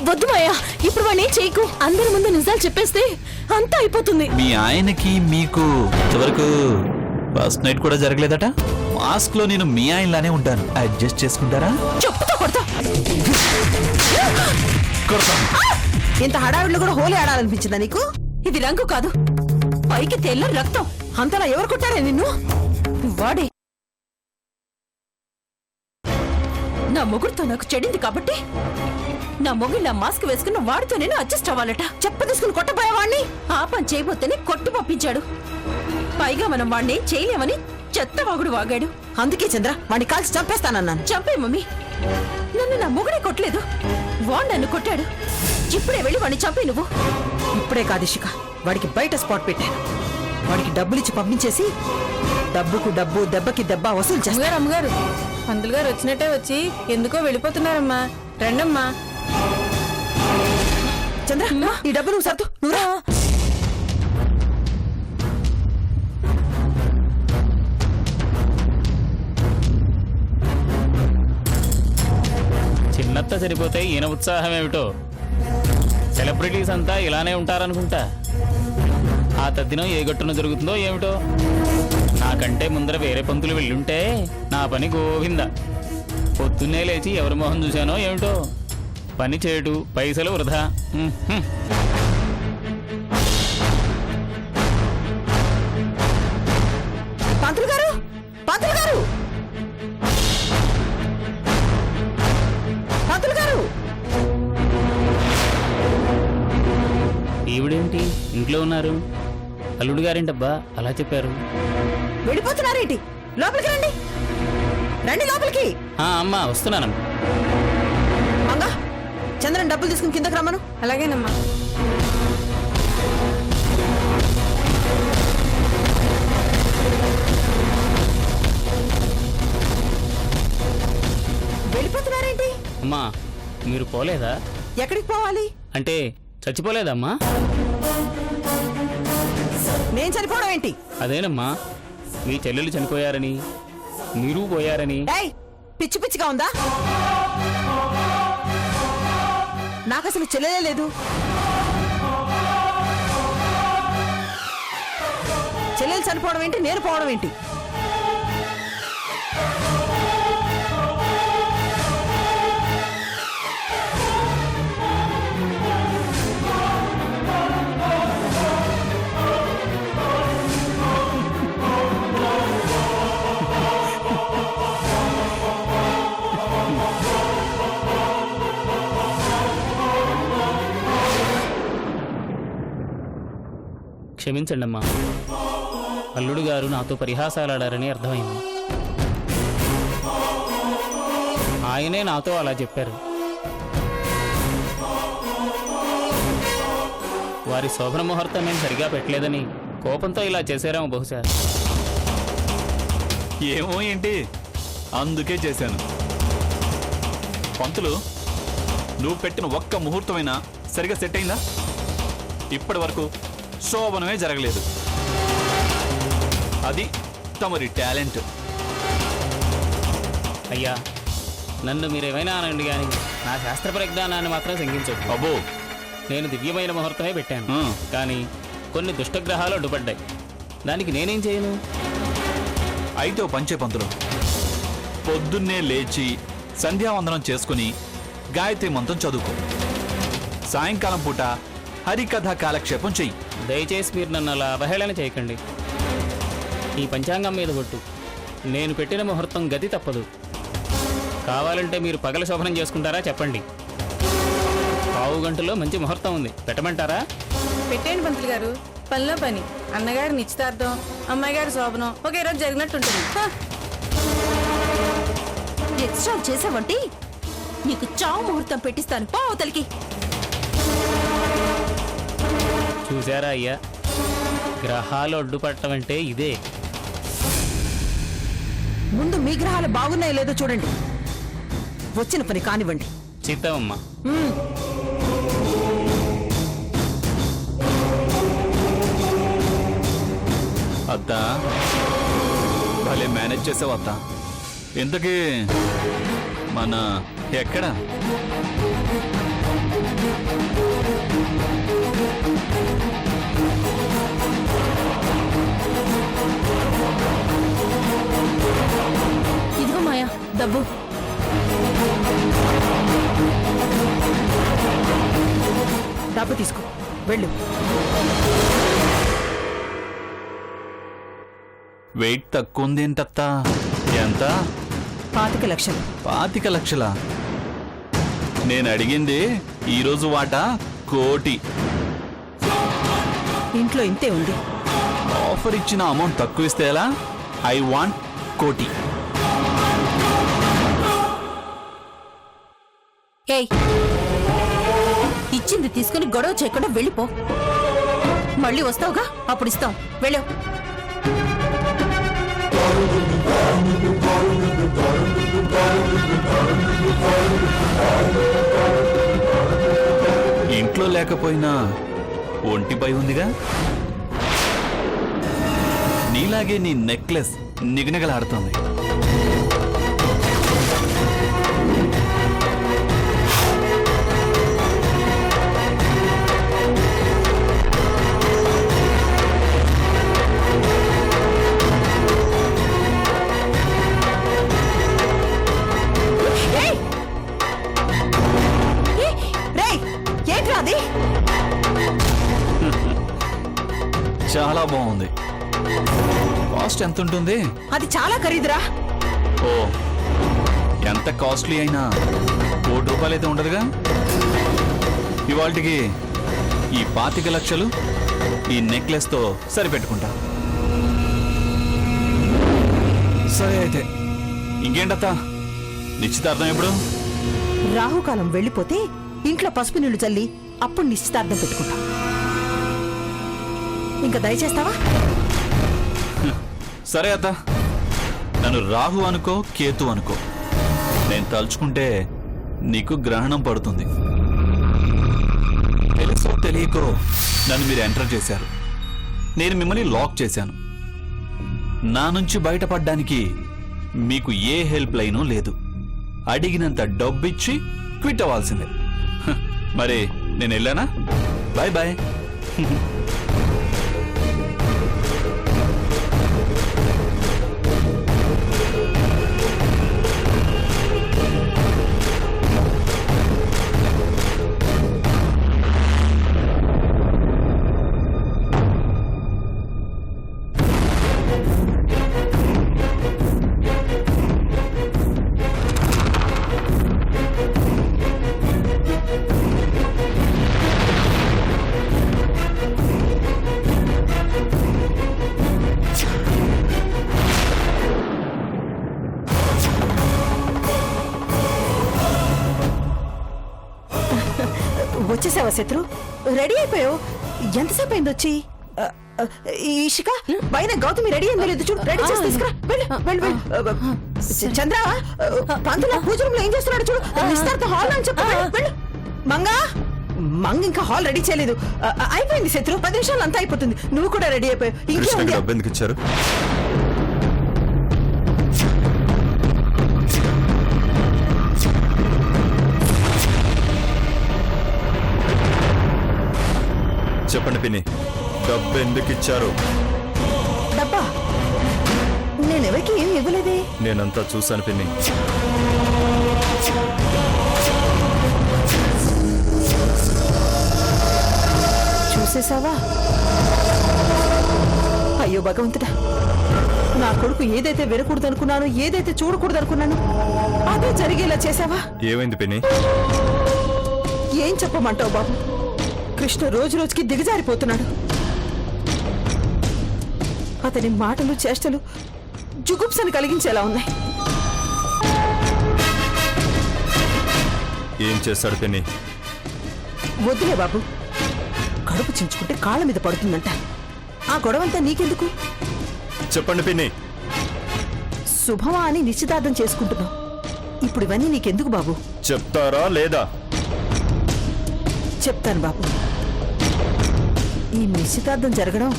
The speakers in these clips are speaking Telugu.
వద్దు మాయా, ఇప్పుడు వాడిని చేయకు. అందరి ముందు నిజాలు చెప్పేస్తే అంతా అయిపోతుంది. మీ ఆయనకి మీకు ఇంతవరకు ఫస్ట్ నైట్ కూడా జరగలేదట. మాస్క్ లో నేను మీ ఆయనలానే ఉంటాను, అడ్జస్ట్ చేసుకుంటారా? చెప్పుతో కొడతా. ఇంత హడావిడిలో కూడా హోలీ ఆడాలనిపించిందా నీకు? ఇది రంగు కాదు, పైకి తెల్ల రక్తం. అంతలా ఎవరు కొట్టారే నిన్ను? వాడే. నా మొగుడుతో నాకు చెడింది కాబట్టి నా మొగుళ్ళ మాస్క్ వేసుకున్న వాడితో నేను అడ్జస్ట్ అవ్వాలట. చెప్ప తీసుకుని కొట్టబోయేవాడిని ఆ పని చేయబోతేనే కొట్టు పంపించాడు. పైగా మనం వాడిని చేయలేమని చెత్తవాగుడు వాగాడు. అందుకే చంద్ర వాడిని కాల్చి చంపేస్తానన్నాను. చంపే మమ్మీ, నన్ను నా మొగుడే కొట్టలేదు, వాడు నన్ను కొట్టాడు. ఇప్పుడే వెళ్ళి వాడిని చంపే నువ్వు. ఇప్పుడే కాదు ఇషిక, వాడికి బయట స్పాట్ పెట్టాను. వాడికి డబ్బులిచ్చి పంపించేసి డబ్బుకు డబ్బు దెబ్బకి దెబ్బ వసూలు చేస్తారు. అమ్మగారు, పంతులు గారు వచ్చినట్టే వచ్చి ఎందుకో వెళ్ళిపోతున్నారమ్మా. రండమ్మా. చంద్ర ఈ డబ్బు నువ్వు సర్దు, నువ్వు రా. చిన్నత్త సరిపోతే ఈయన ఉత్సాహం ఏమిటో. సెలబ్రిటీస్ అంతా ఇలానే ఉంటారనుకుంటా. ఆ తద్దినం ఏ గట్టున జరుగుతుందో ఏమిటో. నాకంటే ముందర వేరే పంతులు వెళ్ళుంటే నా పని గోవింద. పొద్దున్నే లేచి ఎవరి మొహం చూశానో ఏమిటో. పని చేయడు, పైసలు వృధా. పంతులు గారు, పంతులు గారు, పంతులు గారు. ఈవిడేంటి ఇంట్లో ఉన్నారు? అల్లుడు గారేంటబ్బా అలా చెప్పారు? వెళ్ళిపోతున్నారేంటి? లోపలికి రండి, రండి లోపలికి. అమ్మా వస్తున్నానమ్మా. మంగా చంద్రన్ డబ్బులు తీసుకుని కిందకి రమ్మను. అలాగేనమ్మా. వెళ్ళిపోతున్నారేంటి? అమ్మా మీరు పోలేదా? ఎక్కడికి పోవాలి? అంటే చచ్చిపోలేదమ్మా? నేను చనిపోవడం ఏంటి? అదేనమ్మా, మీ చెల్లెలు చనిపోయారని మీరు పోయారని. ఏయ్, పిచ్చి పిచ్చిగా ఉందా? నాకు అసలు చెల్లెలే లేదు. చెల్లెలు చనిపోవడం ఏంటి, నేను పోవడం ఏంటి? క్షమించండి అమ్మా. అల్లుడు గారు నాతో పరిహాసాలాడారని అర్థమైంది. ఆయనే నాతో అలా చెప్పారు. వారి శోభన ముహూర్తం నేను సరిగా పెట్టలేదని కోపంతో ఇలా చేశారేమో బహుశా. ఏమో ఏంటి, అందుకే చేశాను. పంతులు, నువ్వు పెట్టిన ఒక్క ముహూర్తమైనా సరిగా సెట్ అయిందా? ఇప్పటి వరకు శోభనమే జరగలేదు. అది తమరి టాలెంట్. అయ్యా, నన్ను మీరేమైనా అనండి కానీ నా శాస్త్ర పరిజ్ఞానాన్ని మాత్రం శంకించొద్దు. అబ్బో, నేను దివ్యమైన ముహూర్తమే పెట్టాను, కానీ కొన్ని దుష్టగ్రహాలు అడ్డుపడ్డాయి. దానికి నేనేం చేయను? అయితే ఓ పంచే పంతులు, పొద్దున్నే లేచి సంధ్యావందనం చేసుకుని గాయత్రి మంత్రం చదువుకో. సాయంకాలం పూట హరికథ కాలక్షేపం చెయ్యి. దయచేసి మీరు నన్ను అలా అవహేళన చేయకండి. ఈ పంచాంగం మీద ఒట్టు, నేను పెట్టిన ముహూర్తం గతి తప్పదు. కావాలంటే మీరు పగల శోభనం చేసుకుంటారా చెప్పండి. పావు గంటలో మంచి ముహూర్తం ఉంది, పెట్టమంటారా? పెట్టేయండి పంతులు గారు. పనిలో పని. అన్నగారి నిశ్చితార్థం, అమ్మాయి గారి శోభనం ఒకే రోజు జరిగినట్టుంటుంది. ఎక్స్ట్రా చేసావంటే నీకు చావు ముహూర్తం పెట్టిస్తాను. పావతలికి. చూసారా అయ్యా, గ్రహాలు అడ్డుపట్టడం అంటే ఇదే. ముందు మీ గ్రహాలు బాగున్నాయో లేదో చూడండి, వచ్చిన పని కానివ్వండి. చిత్తమమ్మా. అత్తా, భలే మేనేజ్ చేసావు అత్తా. ఇంతకీ మన ఎక్కడ? డబ్బు డబ్బు తీసుకో, వెళ్ళు. వెయిట్ తక్కువ ఉంది ఏంటత్తా? ఎంత? 25 లక్షలు. 25 లక్షలా? నేను అడిగింది ఈరోజు వాటా 1 కోటి. ఇంట్లో ఇంతే ఉంది. ఆఫర్ ఇచ్చిన అమౌంట్ తక్కువ ఇస్తే ఎలా? ఐ వాంట్ 1 కోటి. ఏయ్, ఇచ్చింది తీసుకుని గొడవ చేయకుండా వెళ్ళిపో. మళ్ళీ వస్తావుగా, అప్పుడు ఇస్తాం. వెళ్ళు. ఇంట్లో లేకపోయినా ఒంటిపై ఉందిగా. నీలాగే నీ నెక్లెస్ నిగనిగలాడుతోంది. అది చాలా బాగుంది. కాస్ట్ ఎంత ఉంటుంది? అది చాలా ఖరీదురా. ఓ, ఎంత కాస్ట్లీ అయినా 1 కోటి రూపాయలు అయితే ఉండదుగా. ఇవాళకి ఈ 25 లక్షలు ఈ నెక్లెస్ తో సరిపెట్టుకుంటా. సరే అయితే ఇంకేంటత్తా, నిశ్చితార్థం ఎప్పుడు? రాహుకాలం వెళ్ళిపోతే ఇంట్లో పసుపు నీళ్లు చల్లి అప్పుడు నిశ్చితార్థం పెట్టుకుంటాం. ఇంకా దయచేస్తావా? సరే అత్త, నన్ను రాహు అనుకో కేతు అనుకో, నేను తలుచుకుంటే నీకు గ్రహణం పడుతుంది. తెలుసో తెలియకో నన్ను మీరు ఎంటర్ చేశారు, నేను మిమ్మల్ని లాక్ చేశాను. నా నుంచి బయటపడ్డానికి మీకు ఏ హెల్ప్ లైను లేదు. అడిగినంత డబ్బిచ్చి క్విట్ అవ్వాల్సిందే. మరి నేను వెళ్ళానా? Bye bye. వచ్చేసావా శత్రు? రెడీ అయిపోయావు. ఎంతసేపు అయింది వచ్చి? ఇషిక పైన గౌతమి రెడీ అయిందో లేదు చూడు. రెడీ చేసి తీసుకురా. వెళ్ళు, వెళ్ళు, వెళ్ళు. చంద్ర, పంతుల పూజ రూమ్ లో ఏం చేస్తున్నాడు చూడు. నిశ్చితార్థం హాల్ అని చెప్పు. వెళ్ళు. మంగా, మంగ ఇంకా హాల్ రెడీ చేయలేదు. అయిపోయింది శత్రు, 10 నిమిషాలు అంతా అయిపోతుంది. నువ్వు కూడా రెడీ అయిపోయావు. ఇంకేముంది? డబ్బు ఎందుకు ఇచ్చారు? చెప్పండి పిన్ని, డబ్బు ఎందుకు ఇచ్చారు? డబ్బా నేనెవరికి ఏం ఇవ్వలేదే. నేనంతా చూశాను పిన్ని. చూసేసావా? అయ్యో భగవంతుడా, నా కొడుకు ఏదైతే వినకూడదు అనుకున్నానో, ఏదైతే చూడకూడదు అనుకున్నానో అదే జరిగేలా చేసావా? ఏమైంది పిన్ని? ఏం చెప్పమంటావు బాబు? కృష్ణ రోజు రోజుకి దిగజారిపోతున్నాడు. అతని మాటలు చేష్టలు జుగుప్సను కలిగించేలా ఉన్నాయి. ఏం చేస్తాడు పిన్ని? వద్దులే బాబు, కడుపు చించుకుంటే కాళ్ళ మీద పడుతుందంట. ఆ గొడవంతా నీకెందుకు? చెప్పండి పిన్ని. శుభమా అని నిశ్చితార్థం చేసుకుంటున్నావు. ఇప్పుడు ఇవన్నీ నీకెందుకు బాబు? చెప్తారా లేదా? చెప్తాను బాబు. ఈ నిశ్చితార్థం జరగడం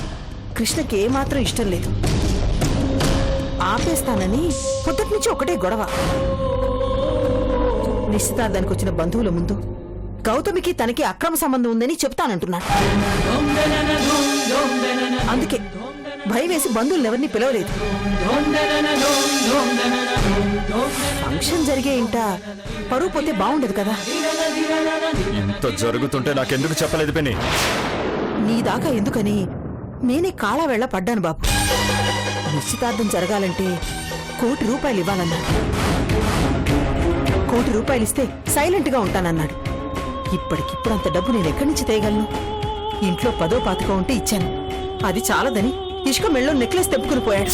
కృష్ణకి ఏమాత్రం ఇష్టం లేదు. ఆపేస్తానని పొద్దుటి నుంచి ఒకటే గొడవ. నిశ్చితార్థానికి వచ్చిన బంధువుల ముందు గౌతమికి తనకి అక్రమ సంబంధం ఉందని చెప్తానంటున్నాడు. అందుకే భయం వేసి బంధువులను ఎవరిని పిలవలేదు. ఫంక్షన్ జరిగే ఇంట పరువు పోతే బాగుండదు కదా. ఇంత జరుగుతుంటే నాకెందుకు చెప్పలేదు పిన్ని? నీ దాకా ఎందుకని నేనే కాళా వేళ పడ్డాను బాబు. నిశ్చితార్థం జరగాలంటే ₹1,00,00,000 ఇవ్వాలన్నాడు. ₹1,00,00,000 ఇస్తే సైలెంట్ గా ఉంటానన్నాడు. ఇప్పటికిప్పుడు అంత డబ్బు నేను ఎక్కడి నుంచి తేయగలను? ఇంట్లో 10వ 25 ఉంటే ఇచ్చాను. అది చాలదని ఇష్క మెళ్ళో నెక్లెస్ తెప్పుకుని పోయాడు.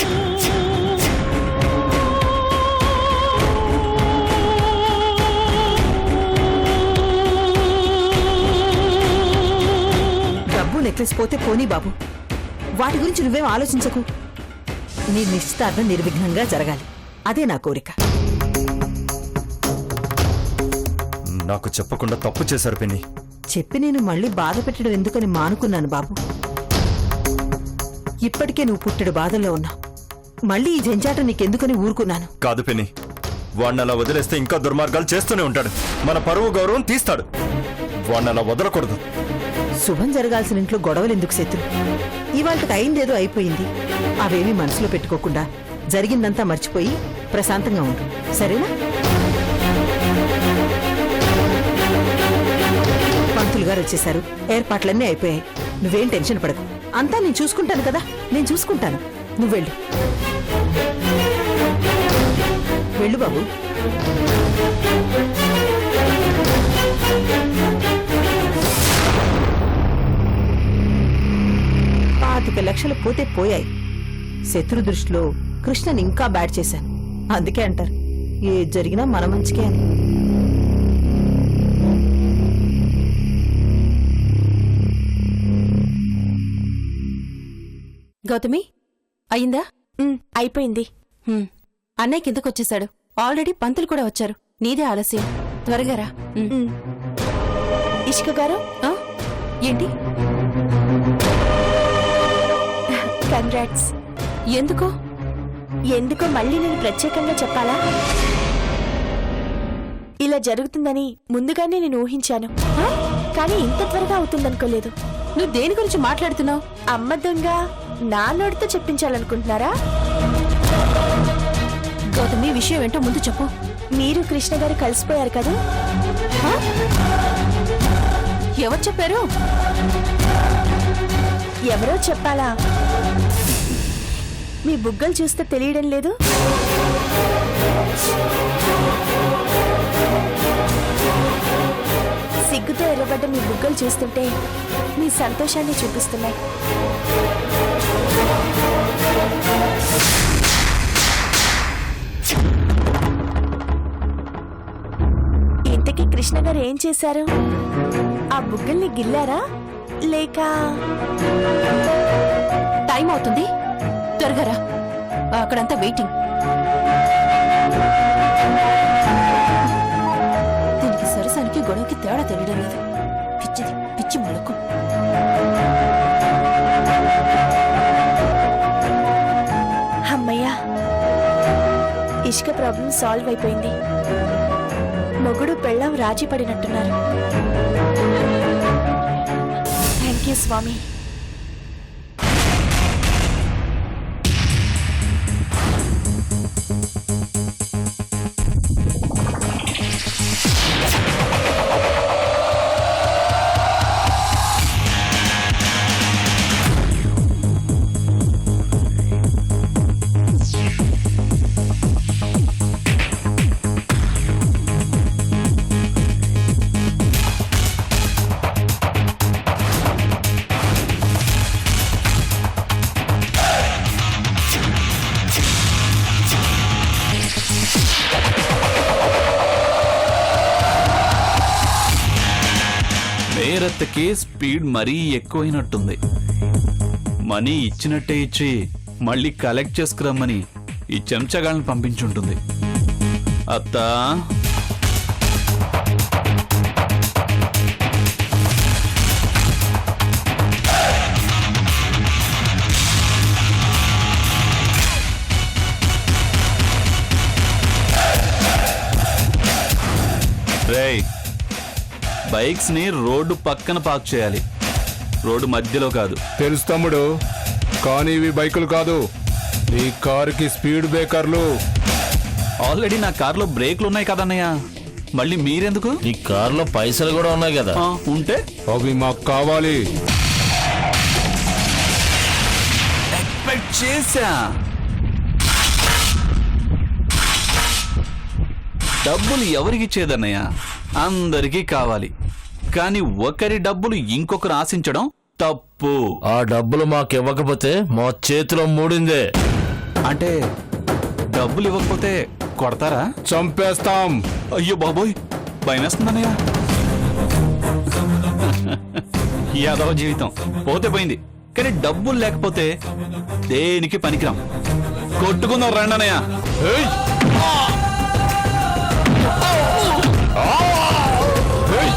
డబ్బు నెక్లెస్ పోతే పోనీ బాబు, వాటి గురించి నువ్వేం ఆలోచించకు. నీ నిశ్చితార్థం నిర్విఘ్నంగా జరగాలి, అదే నా కోరిక. నాకు చెప్పకుండా తప్పు చేశారు పిన్ని. చెప్పి నేను మళ్ళీ బాధ పెట్టడం ఎందుకని మానుకున్నాను బాబు. ఇప్పటికే నువ్వు పుట్టెడు బాధల్లో ఉన్నావు. మళ్ళీ ఈ జంజాటం నీకెందుకని ఊరుకున్నాను. కాదు పిన్ని, వాడిని అలా వదిలేస్తే ఇంకా దుర్మార్గాలు చేస్తూనే ఉంటాడు. మన పరువు గౌరవం తీస్తాడు. వాడిని అలా వదలకూడదు. శుభం జరగాల్సిన ఇంట్లో గొడవలు ఎందుకు శత్రు? ఇవాళకి అయిందేదో అయిపోయింది. అవేమీ మనసులో పెట్టుకోకుండా జరిగిందంతా మర్చిపోయి ప్రశాంతంగా ఉండు, సరేనా? పంతులు గారు వచ్చేశారు, ఏర్పాట్లన్నీ అయిపోయాయి. నువ్వేం టెన్షన్ పడకు, అంతా నేను చూసుకుంటాను కదా. నేను చూసుకుంటాను, నువ్వు వెళ్ళు. వెళ్ళు బాబు. 25 లక్షలు పోతే పోయాయి. శత్రు దృష్టిలో కృష్ణని ఇంకా బ్యాడ్ చేశాను. అందుకే అంటారు ఏది జరిగినా మన మంచికే అని. గౌతమి, అయిందా? అయిపోయింది. అన్నయ్య కిందకొచ్చేశాడు. ఆల్రెడీ పంతులు కూడా వచ్చారు. నీదే ఆలస్యం, త్వరగా రా. ఇష్క గారు, ఆ? ఏంటి? కంగ్రాట్స్. ఎందుకో ఎందుకో మళ్ళీ నేను ప్రత్యేకంగా చెప్పాలా? ఇలా జరుగుతుందని ముందుగానే నేను ఊహించాను, కానీ ఇంత త్వరగా అవుతుందనుకోలేదు. నువ్వు దేని గురించి మాట్లాడుతున్నావు? అమ్మ దొంగ నా నోటితో చెప్పించాలనుకుంటున్నారా? గౌతమి, విషయం ఏంటో ముందు చెప్పు. మీరు కృష్ణ గారు కలిసిపోయారు కదా? ఎవరు చెప్పారు? ఎవరో చెప్పాలా? మీ బుగ్గలు చూస్తే తెలియడం లేదు? సిగ్గుతో ఎర్రబడ్డ మీ బుగ్గలు చూస్తుంటే మీ సంతోషాన్ని చూపిస్తున్నాయి. ఇంతకీ కృష్ణ గారు ఏం చేశారు? ఆ బుగ్గల్ని గిల్లారా లేక? టైం అవుతుంది, త్వరగా రా. అక్కడంతా వెయిటింగ్. దీనికి సరసానికి గొడవకి తేడా తెలియడం లేదు. పిచ్చిది, పిచ్చి మొలకు. అమ్మయ్యా, ఇష్క ప్రాబ్లం సాల్వ్ అయిపోయింది. మొగుడు పెళ్ళాం రాజీ పడినట్టున్నారు. థ్యాంక్ యూ స్వామి. మేరత్తకి స్పీడ్ మరీ ఎక్కువైనట్టుంది. మనీ ఇచ్చినట్టే ఇచ్చి మళ్ళీ కలెక్ట్ చేసుకురమ్మని ఈ చెంచగాళ్ళని పంపించుంటుంది. అత్తా, రేయ్, బైక్స్ ని రోడ్డు పక్కన పార్క్ చేయాలి, రోడ్డు మధ్యలో కాదు. తెలుసు తమ్ముడు. కానీ ఇవి బైకులు కాదు, నీ కారుకి స్పీడ్ బ్రేకర్లు. ఆల్రెడీ నా కార్లో బ్రేక్లు ఉన్నాయి కదన్నయ్య, మళ్ళీ మీరెందుకు? ఈ కారులో పైసలు కూడా ఉన్నాయి కదా. ఉంటే అవి మాకు కావాలి. ఎక్స్పెక్ట్ చేశా. డబ్బులు ఎవరికి ఇచ్చేదన్నయ్య? అందరికీ కావాలి, కానీ ఒకరి డబ్బులు ఇంకొకరు ఆశించడం తప్పు. ఆ డబ్బులు మాకివ్వకపోతే మా చేతిలో మూడిందే. అంటే డబ్బులు ఇవ్వకపోతే కొడతారా? చంపేస్తాం. అయ్యో బాబోయ్, భయమేస్తుందన్నయ్య. యాదవ జీవితం పోతే పోయింది, కానీ డబ్బులు లేకపోతే దేనికి పనికిరాం. కొట్టుకుందాం రండి అన్నయ్య. ఏయ్! ఏయ్!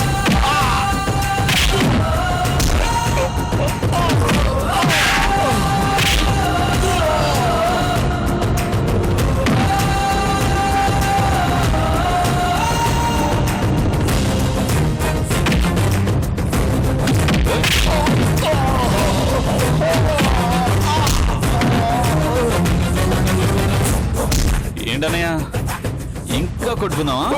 ఏంటన్నయ్య, ఇంకా కొట్టుకుందామా?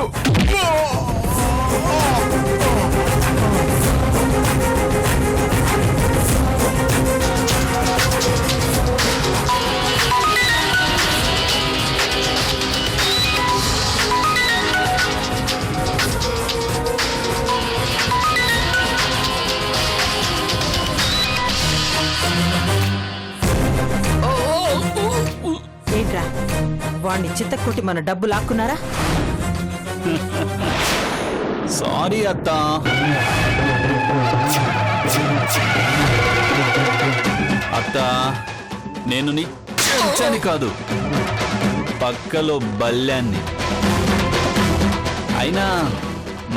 ఏంట్రా వాడిని చిత్తకొట్టి మన డబ్బు లాక్కున్నారా? సారీ అత్త. అత్త, నేను నీ చెంచాని కాదు, పక్కలో బల్యాన్ని. అయినా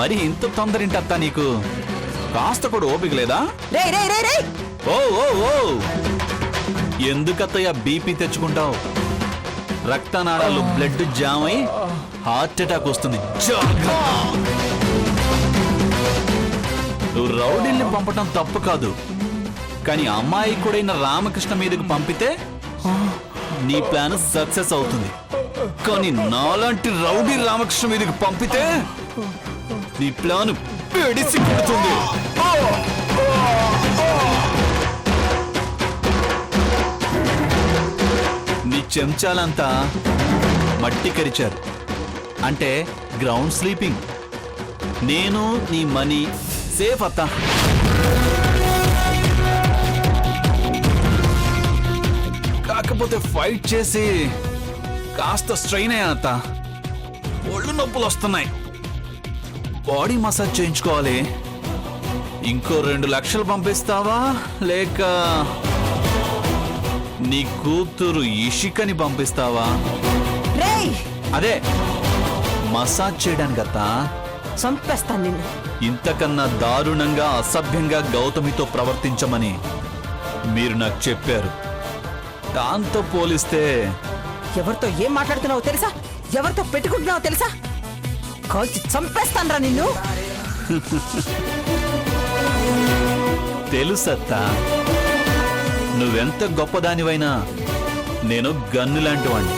మరి ఇంత తొందరేంటి అత్త నీకు? కాస్త కూడా ఓపిక లేదా? రేయ్ రేయ్ రేయ్ రేయ్! ఓ ఓ ఓ, ఎందుకత్తయ్య బీపీ తెచ్చుకుంటావు? రక్తనాళాలు బ్లడ్ జామ్ అయి హార్ట్ అటాక్ వస్తుంది. నువ్వు రౌడీల్ని పంపటం తప్పు కాదు, కానీ అమాయకుడైన రామకృష్ణ మీదకు పంపితే నీ ప్లాన్ సక్సెస్ అవుతుంది. కానీ నాలాంటి రౌడీ రామకృష్ణ మీదకు పంపితే నీ ప్లాన్ పెడిసి కొడుతుంది. నీ చెంచాలంతా మట్టి కరిచారు, అంటే గ్రౌండ్ స్లీపింగ్. నేను నీ మనీ సేఫ్ అత్త. కాకపోతే ఫైట్ చేసి కాస్త స్ట్రెయిన్ అయ్యా అత్త. ఒళ్ళు నొప్పులు వస్తున్నాయి, బాడీ మసాజ్ చేయించుకోవాలి. ఇంకో 2 లక్షలు పంపిస్తావా, లేక నీ కూతురు ఇషికని పంపిస్తావా? రేయ్! అదే మసాజ్ చేయడానికి అత్త. చంపేస్తాను నిన్ను. ఇంతకన్నా దారుణంగా అసభ్యంగా గౌతమితో ప్రవర్తించమని మీరు నాకు చెప్పారు. దాంతో పోలిస్తే ఎవరితో ఏం మాట్లాడుతున్నావో తెలుసా? ఎవరితో పెట్టుకుంటున్నావో తెలుసా? కాల్చి చంపేస్తాను రా నిన్ను. తెలుసత్తా, నువ్వెంత గొప్పదానివైనా నేను గన్ను లాంటి వాణ్ణి.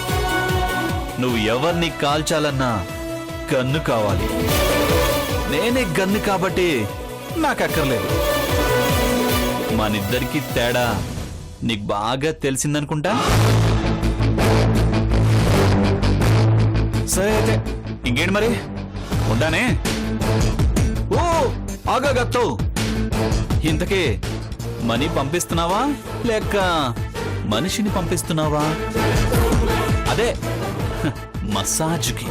నువ్వు ఎవరిని కాల్చాలన్నా గన్ను కావాలి. నేనే గన్ను కాబట్టి నాకు అక్కర్లేదు. మనిద్దరికి తేడా నీకు బాగా తెలిసిందనుకుంటా. సరే అయితే ఇంకేంటి మరి, ఉంటానే. ఓ ఆగాగత్తో, ఇంతకీ మనీ పంపిస్తున్నావా లేక మనిషిని పంపిస్తున్నావా? అదే మసాజ్కి.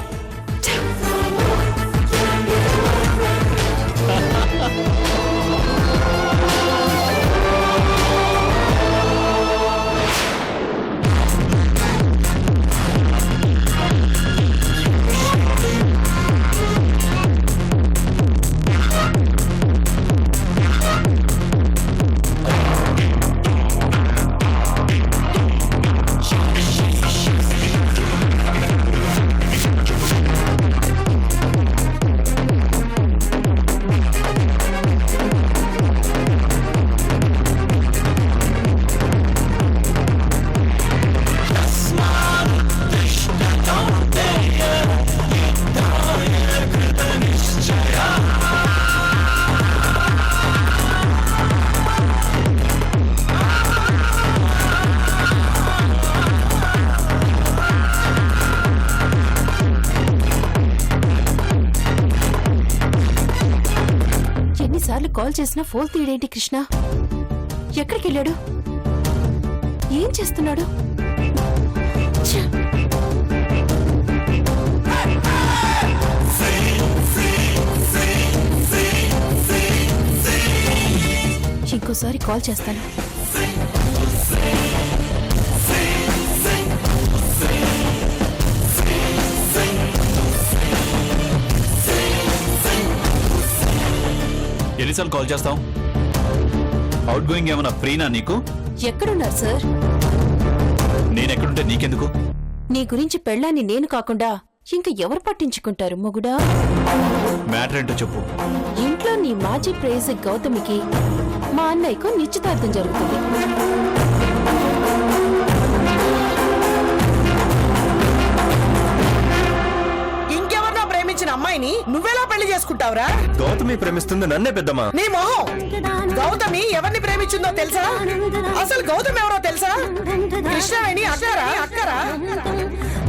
కాల్ చేసినా ఫోన్ తీయడేంటి కృష్ణ? ఎక్కడికి వెళ్ళాడు? ఏం చేస్తున్నాడు? ఛ! ఇంకోసారి కాల్ చేస్తాను. ఎన్నిసార్లు కాల్ చేస్తావు? అవుట్ గోయింగ్ ఏమన్నా ఫ్రీనా నీకు? ఎక్కడున్నారు సార్? నేనెక్కడుంటే నీకెందుకు? నీ గురించి పెళ్ళాన్ని నేను కాకుండా ఇంక ఎవరు పట్టించుకుంటారు మొగుడా? మ్యాటర్ ఏంటో చెప్పు. ఇంట్లో నీ మాజీ ప్రేయసి గౌతమికి మా అన్నయ్యకు నిశ్చితార్థం జరుగుతుంది. ఇంకెవరినో ప్రేమించిన అమ్మాయిని నువ్వెలా పెళ్లి చేసుకుంటావురా? గౌతమి ప్రేమిస్తుంది నన్నే పెద్దమ్మా. నీ మొహం! గౌతమి ఎవరిని ప్రేమించిందో తెలుసా? అసలు గౌతమి ఎవరో తెలుసా? కృష్ణవేణి అక్కరా?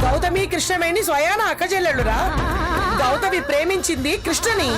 గౌతమి కృష్ణవేణి స్వయాన అక్క చెల్లెళ్ళురా. గౌతమి ప్రేమించింది కృష్ణని.